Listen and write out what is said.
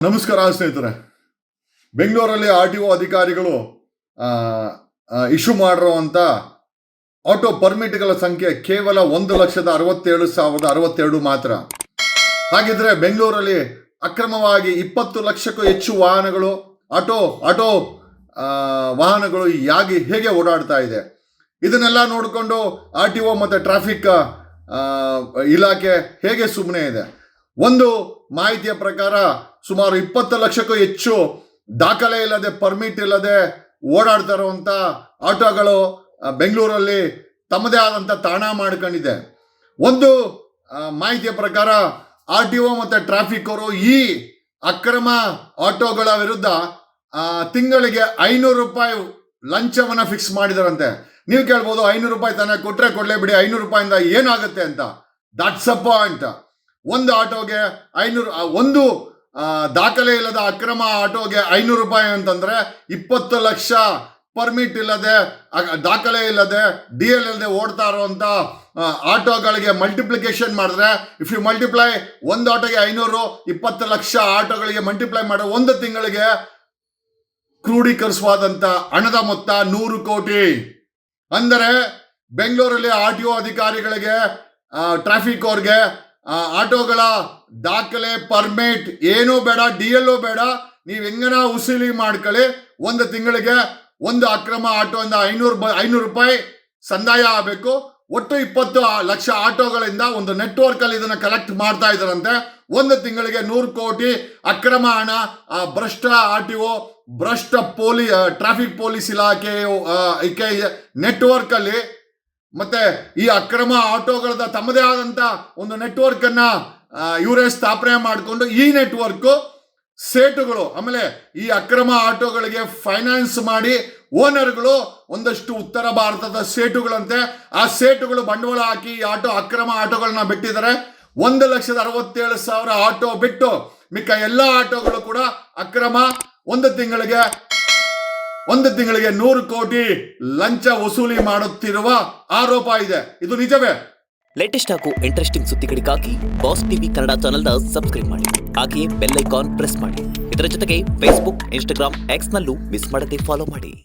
ನಮಸ್ಕಾರ ಸ್ನೇಹಿತರೆ. ಬೆಂಗಳೂರಲ್ಲಿ RTO ಅಧಿಕಾರಿಗಳು ಇಶ್ಯೂ ಮಾಡಿರುವಂಥ ಆಟೋ ಪರ್ಮಿಟ್ಗಳ ಸಂಖ್ಯೆ ಕೇವಲ 1,67,062 ಮಾತ್ರ. ಹಾಗಿದ್ರೆ ಬೆಂಗಳೂರಲ್ಲಿ ಅಕ್ರಮವಾಗಿ 20 ಲಕ್ಷಕ್ಕೂ ಹೆಚ್ಚು ವಾಹನಗಳು ಆಟೋ ವಾಹನಗಳು ಹೇಗೆ ಓಡಾಡ್ತಾ ಇದೆ, ಇದನ್ನೆಲ್ಲ ನೋಡಿಕೊಂಡು RTO ಮತ್ತು ಟ್ರಾಫಿಕ್ ಇಲಾಖೆ ಹೇಗೆ ಸುಮ್ಮನೆ ಇದೆ? ಒಂದು ಮಾಹಿತಿಯ ಪ್ರಕಾರ ಸುಮಾರು 20 ಲಕ್ಷಕ್ಕೂ ಹೆಚ್ಚು ದಾಖಲೆ ಇಲ್ಲದೆ, ಪರ್ಮಿಟ್ ಇಲ್ಲದೆ ಓಡಾಡ್ತಾ ಇರುವಂಥ ಆಟೋಗಳು ಬೆಂಗಳೂರಲ್ಲಿ ತಮ್ಮದೇ ಆದಂಥ ತಾಣ ಮಾಡ್ಕೊಂಡಿದೆ. ಒಂದು ಮಾಹಿತಿಯ ಪ್ರಕಾರ RTO ಮತ್ತು ಟ್ರಾಫಿಕ್ ಅವರು ಈ ಅಕ್ರಮ ಆಟೋಗಳ ವಿರುದ್ಧ ತಿಂಗಳಿಗೆ 500 ರೂಪಾಯಿ ಲಂಚವನ್ನು ಫಿಕ್ಸ್ ಮಾಡಿದಾರಂತೆ. ನೀವು ಕೇಳ್ಬೋದು, 500 ರೂಪಾಯಿ ತಾನೇ, ಕೊಟ್ಟರೆ ಕೊಡಲೇ ಬಿಡಿ, 500 ರೂಪಾಯಿಂದ ಏನಾಗುತ್ತೆ ಅಂತ. That's a point. ಒಂದು ಆಟೋಗೆ 500, ಒಂದು ದಾಖಲೆ ಇಲ್ಲದ ಅಕ್ರಮ ಆಟೋಗೆ 500 ರೂಪಾಯಿ ಅಂತಂದ್ರೆ 20 ಲಕ್ಷ ಪರ್ಮಿಟ್ ಇಲ್ಲದೆ, ದಾಖಲೆ ಇಲ್ಲದೆ, DL ಇಲ್ಲದೆ ಓಡ್ತಾ ಇರುವಂತ ಆಟೋಗಳಿಗೆ ಮಲ್ಟಿಪ್ಲಿಕೇಶನ್ ಮಾಡಿದ್ರೆ, ಇಫ್ ಯು ಮಲ್ಟಿಪ್ಲೈ ಒಂದು ಆಟೋಗೆ 500, 20 ಲಕ್ಷ ಆಟೋಗಳಿಗೆ ಮಲ್ಟಿಪ್ಲೈ ಮಾಡಿದ್ರೆ ಒಂದು ತಿಂಗಳಿಗೆ ಕ್ರೋಢೀಕರಿಸುವಾದಂಥ ಹಣದ ಮೊತ್ತ 100 ಕೋಟಿ. ಅಂದರೆ ಬೆಂಗಳೂರಲ್ಲಿ RTO ಅಧಿಕಾರಿಗಳಿಗೆ, ಟ್ರಾಫಿಕ್ ಅವ್ರಿಗೆ ಆಟೋಗಳ ದಾಖಲೆ, ಪರ್ಮಿಟ್ ಏನೂ ಬೇಡ, DL ಬೇಡ, ನೀವು ಹೆಂಗನ ಉಸಿಲಿ ಮಾಡ್ಕೊಳ್ಳಿ. ಒಂದು ತಿಂಗಳಿಗೆ ಒಂದು ಅಕ್ರಮ ಆಟೋಯಿಂದ 500 ರೂಪಾಯಿ ಸಂದಾಯ ಆಗಬೇಕು. ಒಟ್ಟು 20 ಲಕ್ಷ ಆಟೋಗಳಿಂದ ಒಂದು ನೆಟ್ವರ್ಕ್ ಅಲ್ಲಿ ಇದನ್ನ ಕಲೆಕ್ಟ್ ಮಾಡ್ತಾ ಇದ್ದಾರಂತೆ. ಒಂದು ತಿಂಗಳಿಗೆ 100 ಕೋಟಿ ಅಕ್ರಮ ಹಣ. ಭ್ರಷ್ಟ RTO, ಭ್ರಷ್ಟ ಟ್ರಾಫಿಕ್ ಪೊಲೀಸ್ ಇಲಾಖೆ ನೆಟ್ವರ್ಕ್ ಅಲ್ಲಿ, ಮತ್ತೆ ಈ ಅಕ್ರಮ ಆಟೋಗಳದ ತಮ್ಮದೇ ಆದಂತ ಒಂದು ನೆಟ್ವರ್ಕ್ ಅನ್ನ ಇವರೇ ಸ್ಥಾಪನೆ ಮಾಡಿಕೊಂಡು, ಈ ನೆಟ್ವರ್ಕ್ ಸೇಟುಗಳು, ಆಮೇಲೆ ಈ ಅಕ್ರಮ ಆಟೋಗಳಿಗೆ ಫೈನಾನ್ಸ್ ಮಾಡಿ ಓನರ್ಗಳು ಒಂದಷ್ಟು ಉತ್ತರ ಭಾರತದ ಸೇಟುಗಳಂತೆ. ಆ ಸೇಟುಗಳು ಬಂಡವಾಳ ಹಾಕಿ ಈ ಅಕ್ರಮ ಆಟೋಗಳನ್ನ ಬಿಟ್ಟಿದ್ದಾರೆ. 1,67,000 ಆಟೋ ಬಿಟ್ಟು ಮಿಕ್ಕ ಎಲ್ಲ ಆಟೋಗಳು ಕೂಡ ಅಕ್ರಮ. ಒಂದು ತಿಂಗಳಿಗೆ 100 ಕೋಟಿ ಲಂಚ ವಸೂಲಿ ಮಾಡುತ್ತಿರುವ ಆರೋಪ ಇದೆ. ಇದು ನಿಜವೇ? ಲೇಟೆಸ್ಟ್ ಹಾಗೂ ಇಂಟ್ರೆಸ್ಟಿಂಗ್ ಸುದ್ದಿಗಳಿಗಾಗಿ ಬಾಸ್ ಟಿವಿ ಕನ್ನಡ ಚಾನೆಲ್ನ ಸಬ್ಸ್ಕ್ರೈಬ್ ಮಾಡಿ. ಹಾಗೆಯೇ ಬೆಲ್ ಐಕಾನ್ ಪ್ರೆಸ್ ಮಾಡಿ. ಇದರ ಜೊತೆಗೆ ಫೇಸ್ಬುಕ್, ಇನ್ಸ್ಟಾಗ್ರಾಮ್, ಎಕ್ಸ್ ನಲ್ಲೂ ಮಿಸ್ ಮಾಡದೆ ಫಾಲೋ ಮಾಡಿ.